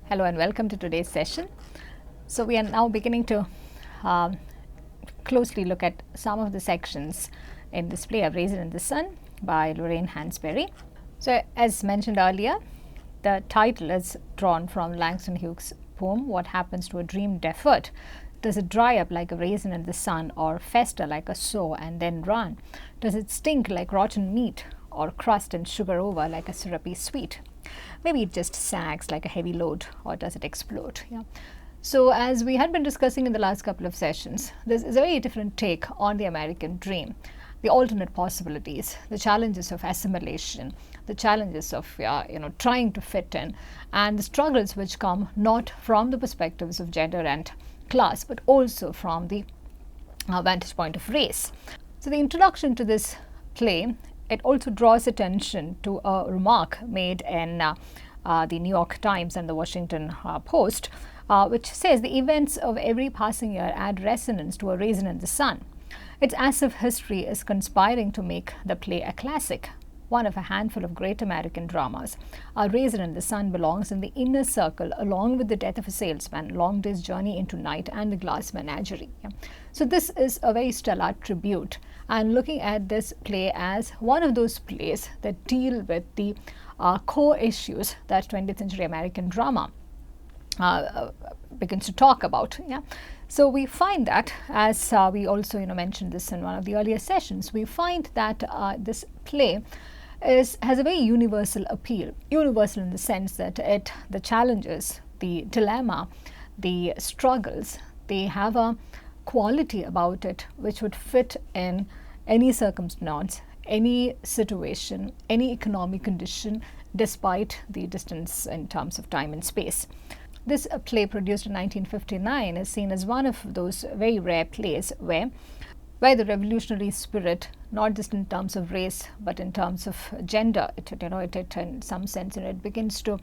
Hello and welcome to today's session. So we are now beginning to closely look at some of the sections in this play, A Raisin in the Sun by Lorraine Hansberry. So as mentioned earlier, the title is drawn from Langston Hughes' poem, What Happens to a Dream Deferred? Does it dry up like a raisin in the sun, or fester like a sore and then run? Does it stink like rotten meat, or crust and sugar over like a syrupy sweet? Maybe it just sags like a heavy load, or does it explode? Yeah. So as we had been discussing in the last couple of sessions, this is a very different take on the American dream, the alternate possibilities, the challenges of assimilation, the challenges of trying to fit in, and the struggles which come not from the perspectives of gender and class, but also from the vantage point of race. So the introduction to this play, it also draws attention to a remark made in the New York Times and the Washington Post, which says the events of every passing year add resonance to a raisin in the sun. It's as if history is conspiring to make the play a classic, one of a handful of great American dramas. A Raisin in the Sun belongs in the inner circle along with The Death of a Salesman, Long Day's Journey into Night, and The Glass Menagerie. Yeah. So this is a very stellar tribute, and looking at this play as one of those plays that deal with the core issues that 20th century American drama begins to talk about. Yeah. So we find that, as we also mentioned this in one of the earlier sessions, we find that this play has a very universal appeal. Universal in the sense that the challenges, the dilemma, the struggles, they have a quality about it which would fit in any circumstance, any situation, any economic condition, despite the distance in terms of time and space. This play, produced in 1959, is seen as one of those very rare plays where the revolutionary spirit, not just in terms of race but in terms of gender, it in some sense it begins to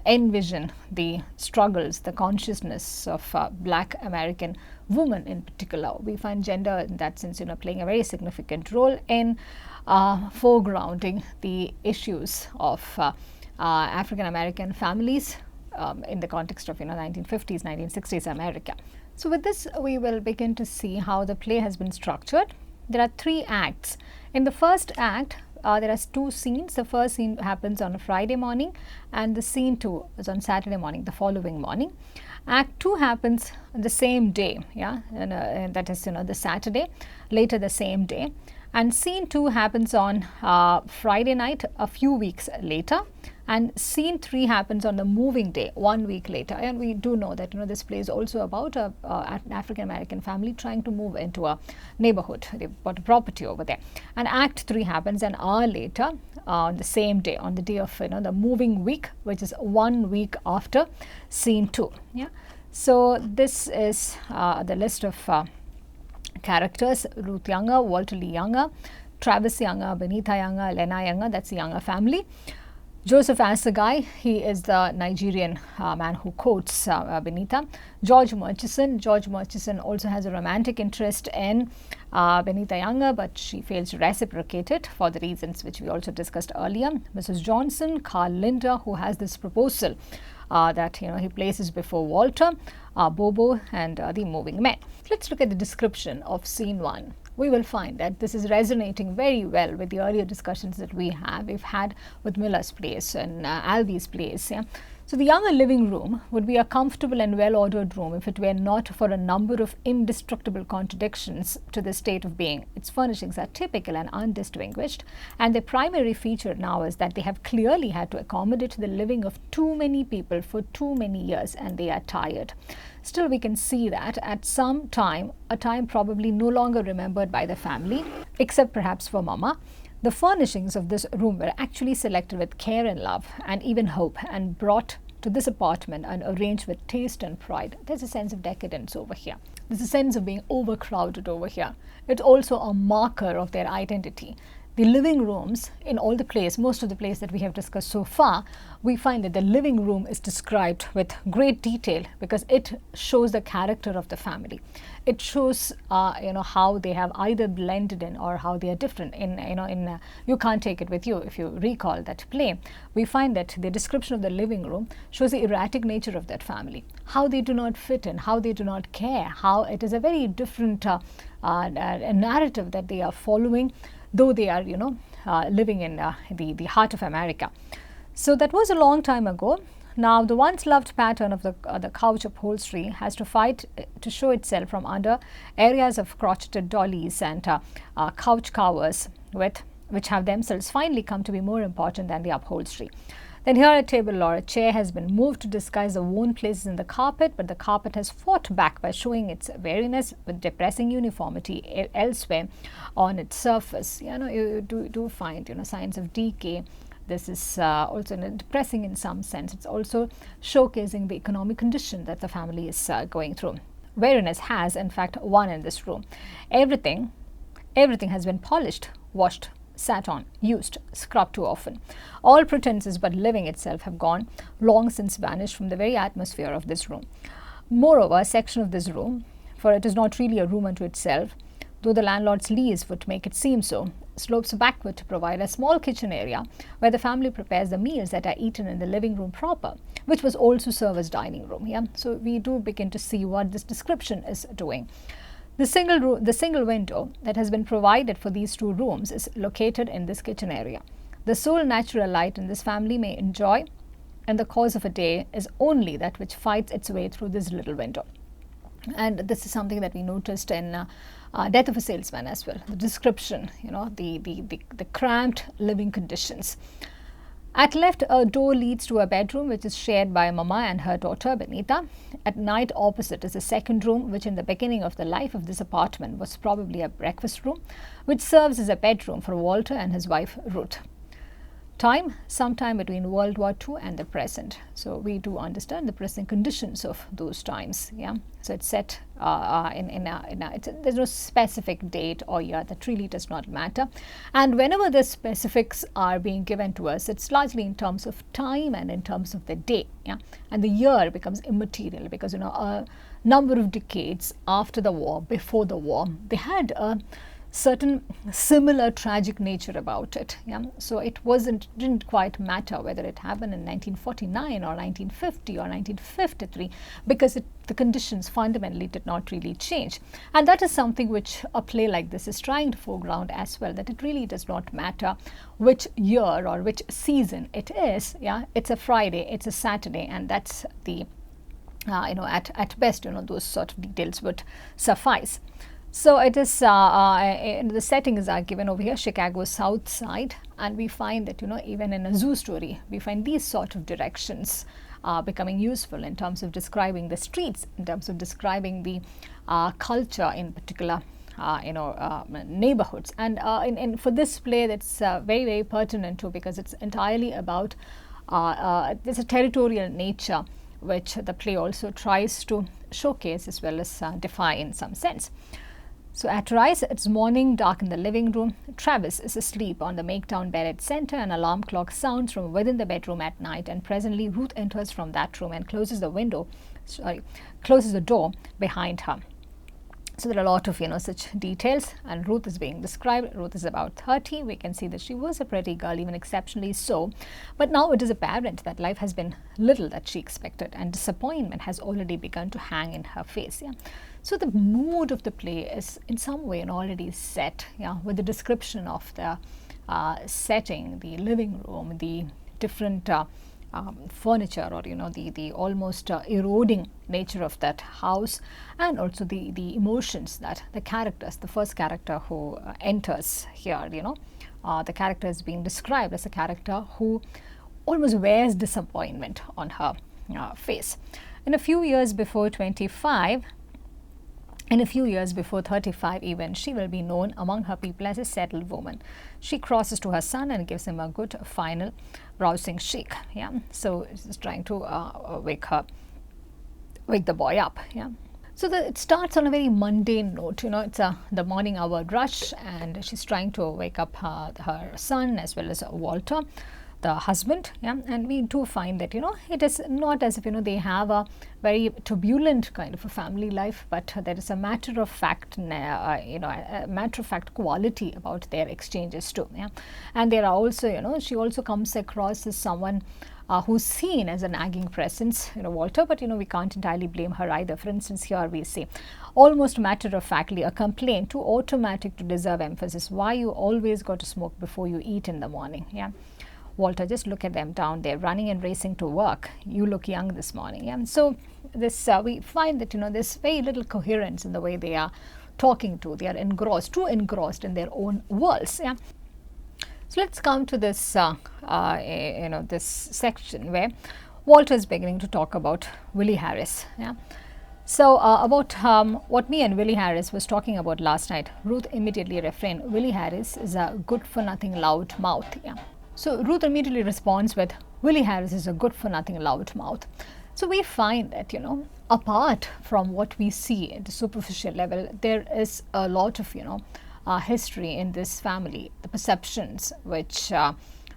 envision the struggles, the consciousness of black American women in particular. We find gender in that sense playing a very significant role in foregrounding the issues of African American families in the context of 1950s, 1960s America. So with this, we will begin to see how the play has been structured. There are 3 acts. In the first act, there are 2 scenes. The first scene happens on a Friday morning, and the scene 2 is on Saturday morning, the following morning. Act 2 happens on the same day, and that is the Saturday, later the same day. And scene 2 happens on Friday night, a few weeks later. And scene 3 happens on the moving day, 1 week later. And we do know that this play is also about an African American family trying to move into a neighborhood. They bought a property over there. And Act 3 happens an hour later, on the same day, on the day of the moving week, which is 1 week after scene 2. Yeah. So this is the list of characters: Ruth Younger, Walter Lee Younger, Travis Younger, Benita Younger, Lena Younger. That's the Younger family. Joseph Assegai, he is the Nigerian man who quotes Benita. George Murchison also has a romantic interest in Benita Younger, but she fails to reciprocate it for the reasons which we also discussed earlier. Mrs. Johnson, Carl Linder, who has this proposal that he places before Walter, Bobo, and the moving men. Let's look at the description of scene 1. We will find that this is resonating very well with the earlier discussions that we've had with Miller's plays and Alvey's plays. Yeah? So the Younger living room would be a comfortable and well-ordered room if it were not for a number of indestructible contradictions to the state of being. Its furnishings are typical and undistinguished, and their primary feature now is that they have clearly had to accommodate the living of too many people for too many years, and they are tired. Still, we can see that at some time, a time probably no longer remembered by the family, except perhaps for Mama, the furnishings of this room were actually selected with care and love and even hope, and brought to this apartment and arranged with taste and pride. There's a sense of decadence over here. There's a sense of being overcrowded over here. It's also a marker of their identity. the living rooms in all the plays, most of the plays that we have discussed so far, we find that the living room is described with great detail because it shows the character of the family. It shows, how they have either blended in or how they are different. You Can't Take It With You, if you recall that play, we find that the description of the living room shows the erratic nature of that family, how they do not fit in, how they do not care, how it is a very different narrative that they are following, though they are, living in the heart of America. So that was a long time ago. Now, the once loved pattern of the couch upholstery has to fight to show itself from under areas of crocheted dollies and couch covers, which have themselves finally come to be more important than the upholstery. Then here a table or a chair has been moved to disguise the worn places in the carpet, but the carpet has fought back by showing its weariness with depressing uniformity elsewhere on its surface. You do find signs of decay. This is also depressing in some sense. It's also showcasing the economic condition that the family is going through. Weariness has, in fact, won in this room. Everything has been polished, washed, sat on, used, scrubbed too often. All pretenses but living itself have gone, long since vanished from the very atmosphere of this room. Moreover, a section of this room, for it is not really a room unto itself, though the landlord's lease would make it seem so, slopes backward to provide a small kitchen area where the family prepares the meals that are eaten in the living room proper, which was also served as dining room. So we do begin to see what this description is doing. The single window that has been provided for these two rooms is located in this kitchen area. The sole natural light in this family may enjoy in the course of a day is only that which fights its way through this little window. And this is something that we noticed in Death of a Salesman as well. The description, the cramped living conditions. At left, a door leads to a bedroom which is shared by Mama and her daughter Benita. At night, opposite is a second room which in the beginning of the life of this apartment was probably a breakfast room, which serves as a bedroom for Walter and his wife Ruth. Time, sometime between World War II and the present. So we do understand the present conditions of those times. So it's set there's no specific date or year. That really does not matter. And whenever the specifics are being given to us, it's largely in terms of time and in terms of the day. And the year becomes immaterial because a number of decades after the war, before the war, they had a certain similar tragic nature about it. So it didn't quite matter whether it happened in 1949 or 1950 or 1953 because the conditions fundamentally did not really change. And that is something which a play like this is trying to foreground as well, that it really does not matter which year or which season it is. It's a Friday, it's a Saturday, and that's the at best those sort of details would suffice. So it is, the settings are given over here, Chicago's South Side, and we find that, even in a zoo story, we find these sort of directions becoming useful in terms of describing the streets, in terms of describing the culture in particular, neighborhoods. And for this play, that's very, very pertinent too, because it's entirely about, there's a territorial nature which the play also tries to showcase as well as defy in some sense. So at rise, it's morning, dark in the living room. Travis is asleep on the make-down bed at center. An alarm clock sounds from within the bedroom at night, and presently Ruth enters from that room and closes the door behind her. So there are a lot of such details, and Ruth is being described. Ruth is about 30. We can see that she was a pretty girl, even exceptionally so. But now it is apparent that life has been little that she expected, and disappointment has already begun to hang in her face. So the mood of the play is in some way already set, with the description of the setting, the living room, the different furniture, or the almost eroding nature of that house, and also the emotions that the characters, the first character who enters here, the character is being described as a character who almost wears disappointment on her face. In a few years before 25, in a few years before 35 even, she will be known among her people as a settled woman. She crosses to her son and gives him a good final rousing shake. So she's trying to wake the boy up. So it starts on a very mundane note. It's the morning hour rush, and she's trying to wake up her son as well as Walter, the husband. Yeah, and we do find that it is not as if they have a very turbulent kind of a family life, but there is a matter of fact, a matter of fact quality about their exchanges too. Yeah, and there are also she also comes across as someone who's seen as a nagging presence, Walter, but we can't entirely blame her either. For instance, here we see almost matter of factly a complaint too automatic to deserve emphasis. Why you always got to smoke before you eat in the morning? Yeah. Walter, just look at them down there running and racing to work. You look young this morning. Yeah. So this we find that there's very little coherence in the way they are talking to. They are too engrossed in their own worlds. Yeah. So let's come to this this section where Walter is beginning to talk about Willie Harris. Yeah. So about what me and Willie Harris was talking about last night, Ruth immediately refrained. Willie Harris is a good-for-nothing loud mouth. Yeah. So Ruth immediately responds with, Willie Harris is a good-for-nothing loud mouth. So we find that apart from what we see at the superficial level, there is a lot of history in this family, the perceptions which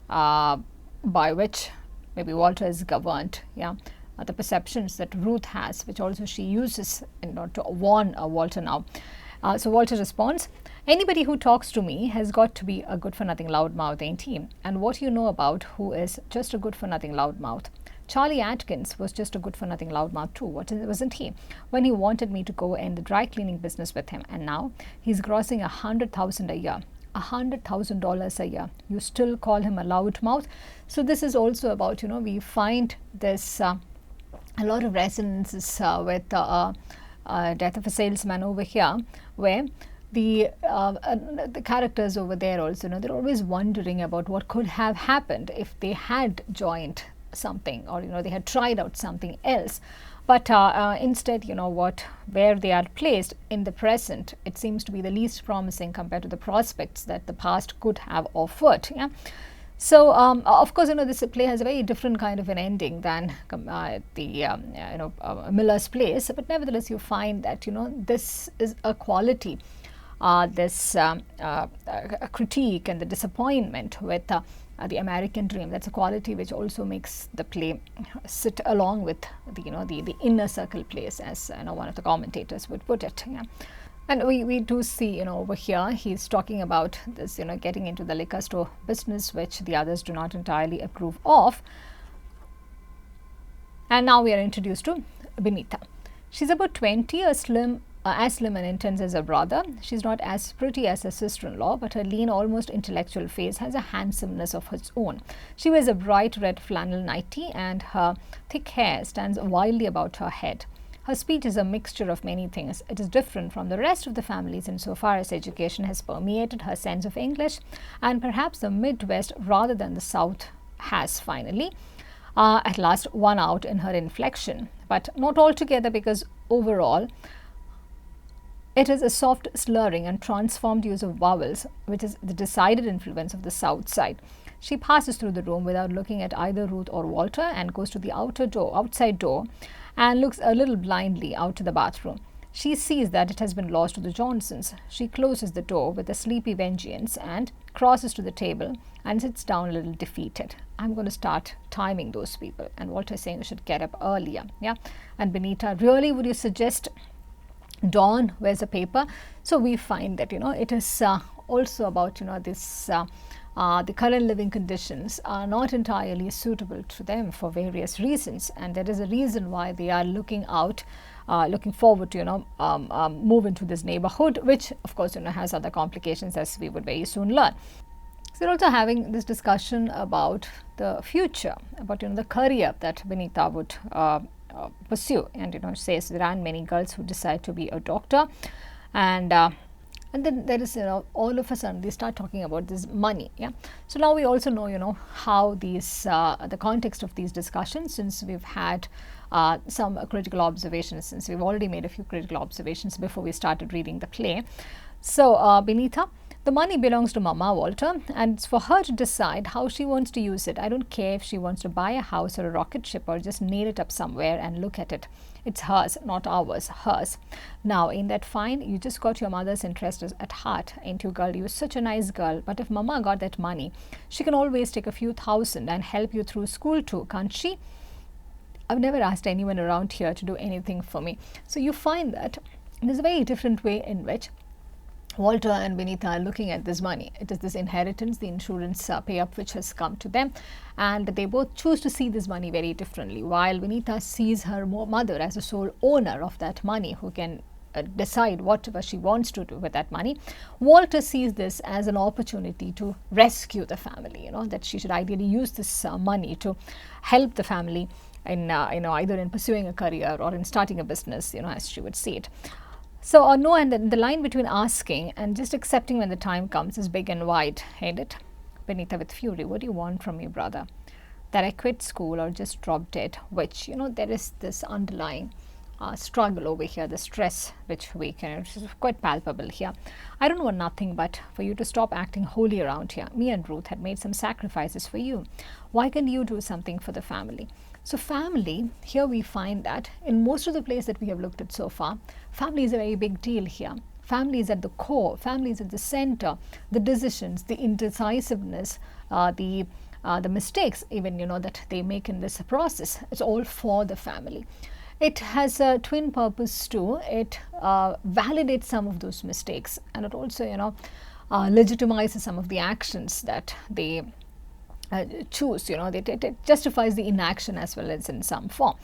by which maybe Walter is governed. Yeah. The perceptions that Ruth has, which also she uses to warn Walter now. So Walter responds, anybody who talks to me has got to be a good-for-nothing loudmouth, ain't he? And what you know about who is just a good-for-nothing loudmouth? Charlie Atkins was just a good-for-nothing loudmouth too, wasn't he? When he wanted me to go in the dry cleaning business with him, and now he's grossing $100,000 a year. $100,000 a year. You still call him a loudmouth? So this is also about we find this a lot of resonances with Death of a Salesman over here, where the characters over there also they're always wondering about what could have happened if they had joined something, or they had tried out something else. But instead, where they are placed in the present, it seems to be the least promising compared to the prospects that the past could have offered. Yeah. So of course, this play has a very different kind of an ending than Miller's Place. But nevertheless, you find that this is a quality, this critique and the disappointment with the American dream. That's a quality which also makes the play sit along with the inner circle plays, as one of the commentators would put it. Yeah. And we do see, over here, he's talking about this, getting into the liquor store business, which the others do not entirely approve of. And now we are introduced to Benita. She's about 20, as slim and intense as her brother. She's not as pretty as her sister-in-law, but her lean, almost intellectual face has a handsomeness of its own. She wears a bright red flannel nightie, and her thick hair stands wildly about her head. Her speech is a mixture of many things. It is different from the rest of the families insofar as education has permeated her sense of English, and perhaps the Midwest rather than the South has finally at last won out in her inflection, but not altogether, because overall it is a soft slurring and transformed use of vowels which is the decided influence of the South side. She passes through the room without looking at either Ruth or Walter, and goes to the outside door and looks a little blindly out to the bathroom. She sees that it has been lost to the Johnsons. She closes the door with a sleepy vengeance and crosses to the table and sits down a little defeated. I'm going to start timing those people. And Walter is saying you should get up earlier. Yeah. And Benita, really, would you suggest Dawn wears a paper? So we find that it is also about this the current living conditions are not entirely suitable to them for various reasons, and there is a reason why they are looking forward to move into this neighborhood, which of course has other complications, as we would very soon learn. So they're also having this discussion about the future, about the career that Benita would pursue, and says there aren't many girls who decide to be a doctor, and then there is all of a sudden they start talking about this money. Yeah. So now we also know how these the context of these discussions, since we've had some critical observations, since we've already made a few critical observations before we started reading the play. So Benita, The money belongs to Mama, Walter, and it's for her to decide how she wants to use it. I don't care if she wants to buy a house or a rocket ship or just nail it up somewhere and look at it. It's hers, not ours, hers. Now, ain't that fine? You just got your mother's interest at heart, ain't you, girl? You're such a nice girl. But if Mama got that money, she can always take a few thousand and help you through school too, can't she? I've never asked anyone around here to do anything for me. So you find that there's a very different way in which Walter and Vinita are looking at this money. It is this inheritance, the insurance pay-up which has come to them, and they both choose to see this money very differently. While Vinita sees her mother as the sole owner of that money, who can decide whatever she wants to do with that money, Walter sees this as an opportunity to rescue the family, that she should ideally use this money to help the family in either in pursuing a career or in starting a business, as she would see it. So no, and the line between asking and just accepting when the time comes is big and wide, ain't it? Vinita with fury, what do you want from me, brother? That I quit school or just drop dead? Which, there is this underlying struggle over here, the stress which which is quite palpable here. I don't want nothing but for you to stop acting holy around here. Me and Ruth had made some sacrifices for you. Why can't you do something for the family? So family, here we find that in most of the places that we have looked at so far, family is a very big deal here. Family is at the core, family is at the center, the decisions, the indecisiveness, the mistakes even, that they make in this process, it's all for the family. It has a twin purpose too. It validates some of those mistakes, and it also, legitimizes some of the actions that they choose. It justifies the inaction as well as in some form.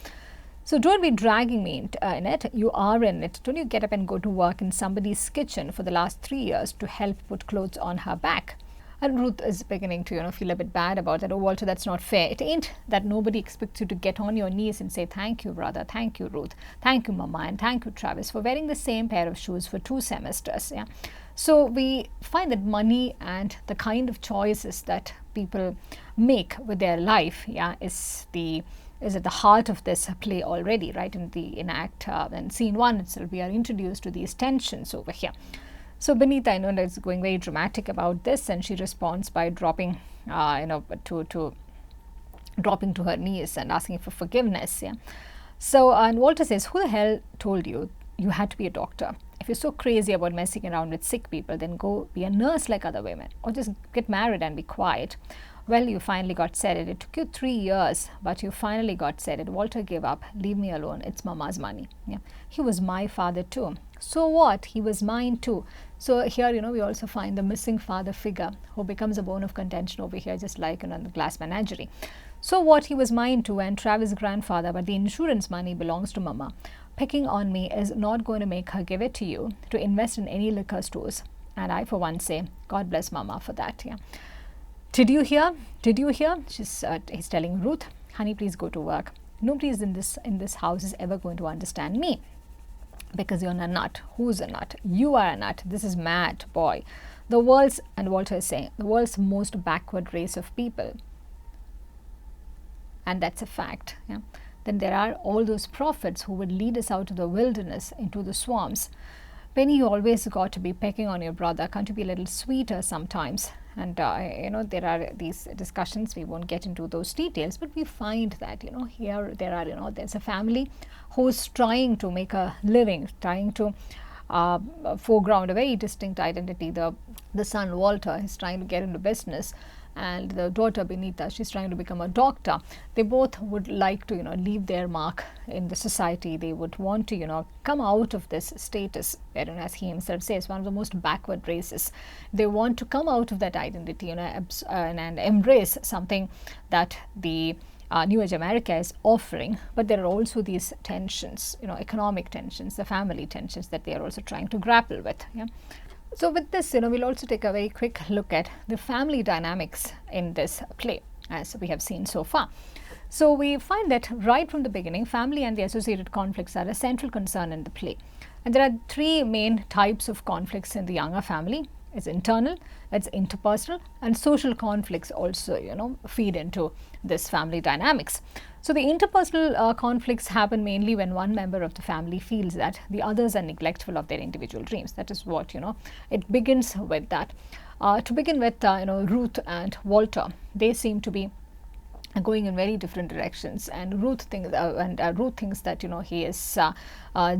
So don't be dragging me in it. You are in it. Don't you get up and go to work in somebody's kitchen for the last 3 years to help put clothes on her back. And Ruth is beginning to, feel a bit bad about that. Oh, Walter, that's not fair. It ain't that nobody expects you to get on your knees and say, thank you, brother, thank you, Ruth, thank you, Mama, and thank you, Travis, for wearing the same pair of shoes for 2 semesters. Yeah. So we find that money and the kind of choices that people make with their life, is at the heart of this play already, right? In act and scene 1 itself, we are introduced to these tensions over here. So Benita, I know, is going very dramatic about this, and she responds by dropping, dropping to her knees and asking for forgiveness. Yeah. So and Walter says, "Who the hell told you you had to be a doctor? If you're so crazy about messing around with sick people, then go be a nurse like other women, or just get married and be quiet." Well, you finally got said it. It took you 3 years, but you finally got said it. Walter, give up. Leave me alone. It's Mama's money. Yeah. He was my father too. So what? He was mine too. So here, we also find the missing father figure who becomes a bone of contention over here, just like in the Glass Menagerie. So what? He was mine too, and Travis' grandfather, but the insurance money belongs to Mama. Picking on me is not going to make her give it to you to invest in any liquor stores. And I, for one, say, God bless Mama for that. Yeah. Did you hear? Did you hear? He's telling Ruth, honey, please go to work. Nobody in this house is ever going to understand me. Because you're a nut. Who's a nut? You are a nut. This is mad, boy. And Walter is saying, the world's most backward race of people. And that's a fact. Yeah. Then there are all those prophets who would lead us out of the wilderness into the swamps. Penny, you always got to be pecking on your brother. Can't you be a little sweeter sometimes? And, there are these discussions. We won't get into those details, but we find that, here there's a family who's trying to make a living, trying to foreground a very distinct identity. The son, Walter, is trying to get into business, and the daughter, Benita, she's trying to become a doctor. They both would like to, leave their mark in the society. They would want to, come out of this status, as he himself says, one of the most backward races. They want to come out of that identity, and embrace something that the New Age America is offering. But there are also these tensions, economic tensions, the family tensions that they are also trying to grapple with. Yeah. So with this, we'll also take a very quick look at the family dynamics in this play, as we have seen so far. So we find that right from the beginning, family and the associated conflicts are a central concern in the play. And there are 3 main types of conflicts in the Younger family. It's internal, it's interpersonal, and social conflicts also, feed into this family dynamics. So the interpersonal conflicts happen mainly when one member of the family feels that the others are neglectful of their individual dreams. That is what, it begins with that. To begin with, Ruth and Walter, they seem to be going in very different directions, and Ruth thinks that he is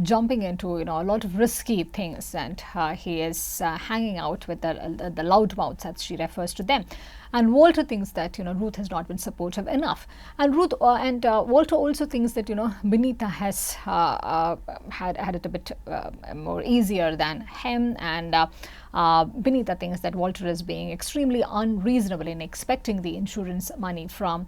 jumping into a lot of risky things, and he is hanging out with the loudmouths, as she refers to them. And Walter thinks that Ruth has not been supportive enough, and Walter also thinks that Benita has had it a bit more easier than him, and Benita thinks that Walter is being extremely unreasonable in expecting the insurance money from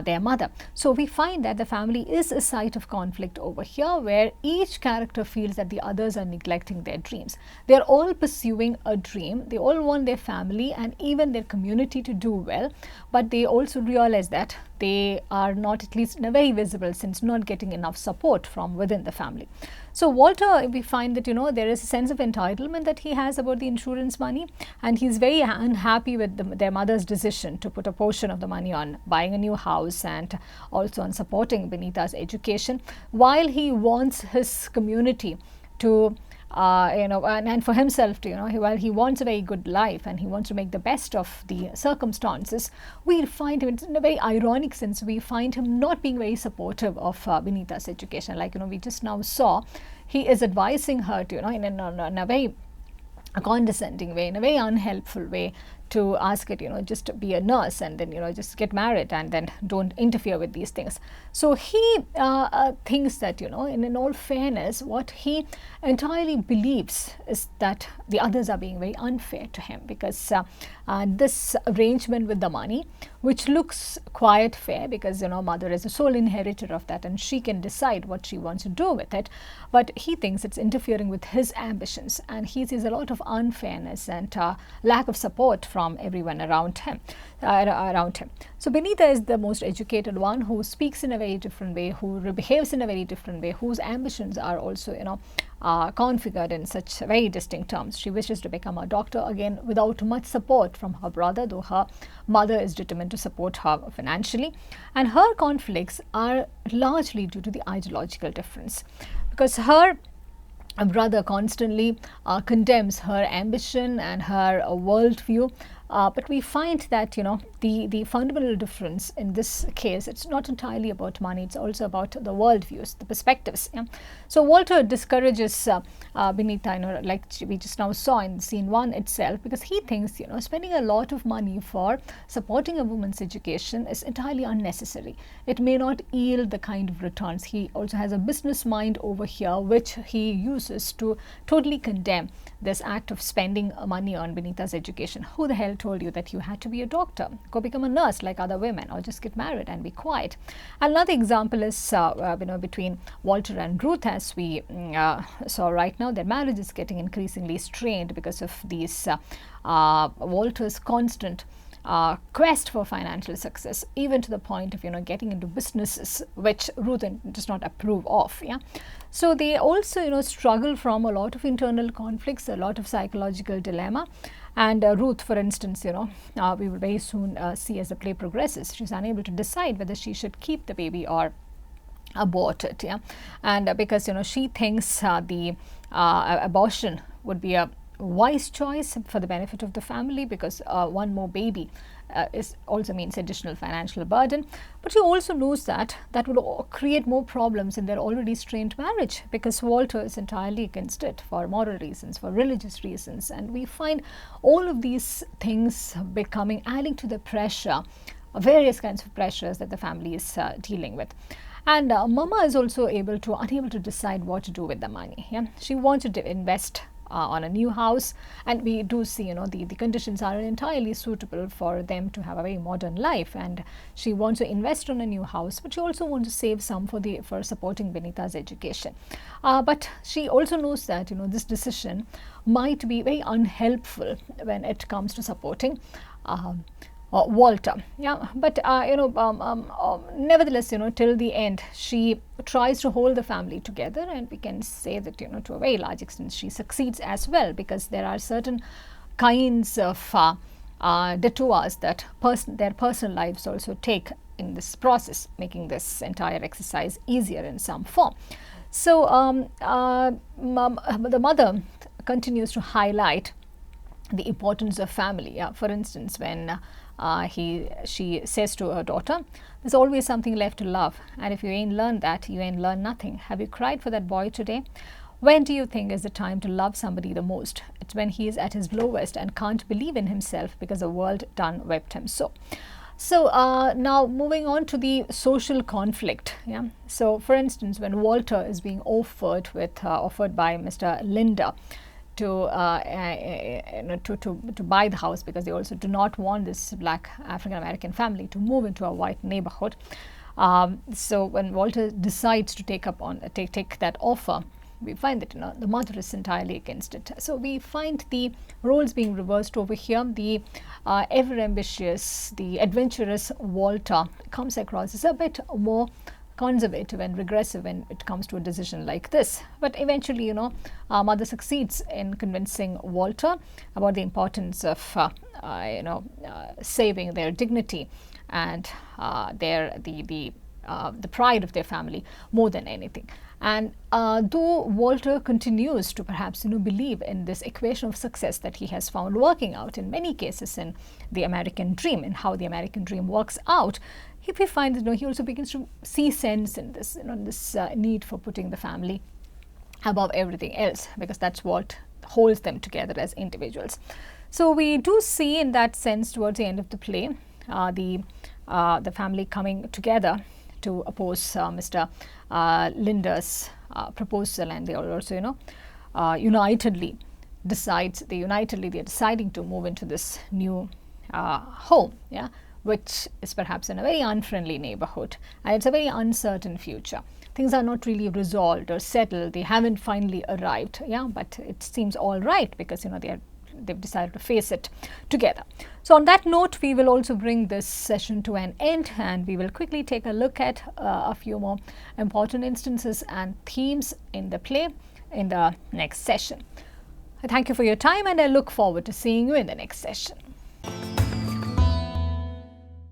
their mother. So we find that the family is a site of conflict over here, where each character feels that the others are neglecting their dreams. They are all pursuing a dream. They all want their family and even their community to do well, but they also realize that they are not, at least in a very visible sense, not getting enough support from within the family. So Walter, we find that there is a sense of entitlement that he has about the insurance money, and he's very unhappy with their mother's decision to put a portion of the money on buying a new house and also on supporting Benita's education, while he wants his community to and for himself to, while he wants a very good life and he wants to make the best of the circumstances, we find him, in a very ironic sense, we find him not being very supportive of Benita's education. Like, we just now saw, he is advising her to, in a very condescending way, in a very unhelpful way, to ask it, just to be a nurse and then, just get married and then don't interfere with these things. So he thinks that, in all fairness, what he entirely believes is that the others are being very unfair to him, because this arrangement with the money, which looks quite fair because, mother is the sole inheritor of that and she can decide what she wants to do with it, but he thinks it's interfering with his ambitions, and he sees a lot of unfairness and lack of support from everyone around him. So Benita is the most educated one, who speaks in a very different way, who behaves in a very different way, whose ambitions are also configured in such very distinct terms. She wishes to become a doctor, again without much support from her brother, though her mother is determined to support her financially, and her conflicts are largely due to the ideological difference, because her brother constantly condemns her ambition and her worldview. But we find that the fundamental difference in this case, it's not entirely about money, it's also about the worldviews, the perspectives. Yeah? So Walter discourages Benita, like we just now saw in scene 1 itself, because he thinks spending a lot of money for supporting a woman's education is entirely unnecessary. It may not yield the kind of returns. He also has a business mind over here, which he uses to totally condemn this act of spending money on Benita's education. Who the hell told you that you had to be a doctor? Go become a nurse like other women, or just get married and be quiet. Another example is between Walter and Ruth, as we saw right now. Their marriage is getting increasingly strained because of these Walter's constant quest for financial success, even to the point of getting into businesses which Ruth does not approve of. Yeah, so they also struggle from a lot of internal conflicts, a lot of psychological dilemma. And Ruth, for instance, we will very soon see as the play progresses, she's unable to decide whether she should keep the baby or abort it. Yeah, and because she thinks the abortion would be a wise choice for the benefit of the family, because one more baby also means additional financial burden, but she also knows that would create more problems in their already strained marriage, because Walter is entirely against it for moral reasons, for religious reasons, and we find all of these things adding to the pressure, various kinds of pressures that the family is dealing with. And Mama is also unable to decide what to do with the money. Yeah, she wanted to invest on a new house, and we do see the conditions are entirely suitable for them to have a very modern life, and she wants to invest on a new house, but she also wants to save some for supporting Benita's education. But she also knows that this decision might be very unhelpful when it comes to supporting Walter. Yeah, but nevertheless, till the end, she tries to hold the family together, and we can say that to a very large extent she succeeds as well, because there are certain kinds of detours that their personal lives also take in this process, making this entire exercise easier in some form. So the mother continues to highlight the importance of family. For instance, when she says to her daughter, there's always something left to love, and if you ain't learned that, you ain't learned nothing. Have you cried for that boy today? When do you think is the time to love somebody the most? It's when he is at his lowest and can't believe in himself because the world done wept him so. So now moving on to the social conflict. So for instance, when Walter is being offered by Mr. Linder to buy the house, because they also do not want this black African American family to move into a white neighborhood. So when Walter decides to take that offer, we find that the mother is entirely against it. So we find the roles being reversed over here. The ever ambitious, the adventurous Walter comes across as a bit more conservative and regressive when it comes to a decision like this. But eventually, our mother succeeds in convincing Walter about the importance of saving their dignity and the pride of their family more than anything. And though Walter continues to perhaps believe in this equation of success that he has found working out in many cases in the American dream, and how the American dream works out, he finds he also begins to see sense in this this need for putting the family above everything else, because that's what holds them together as individuals. So we do see in that sense towards the end of the play the family coming together to oppose Mr. Linder's proposal, and they are also unitedly they're deciding to move into this new home, which is perhaps in a very unfriendly neighborhood, and it's a very uncertain future. Things are not really resolved or settled. They haven't finally arrived, but it seems all right because they've decided to face it together. So on that note, we will also bring this session to an end, and we will quickly take a look at a few more important instances and themes in the play in the next session. I thank you for your time, and I look forward to seeing you in the next session.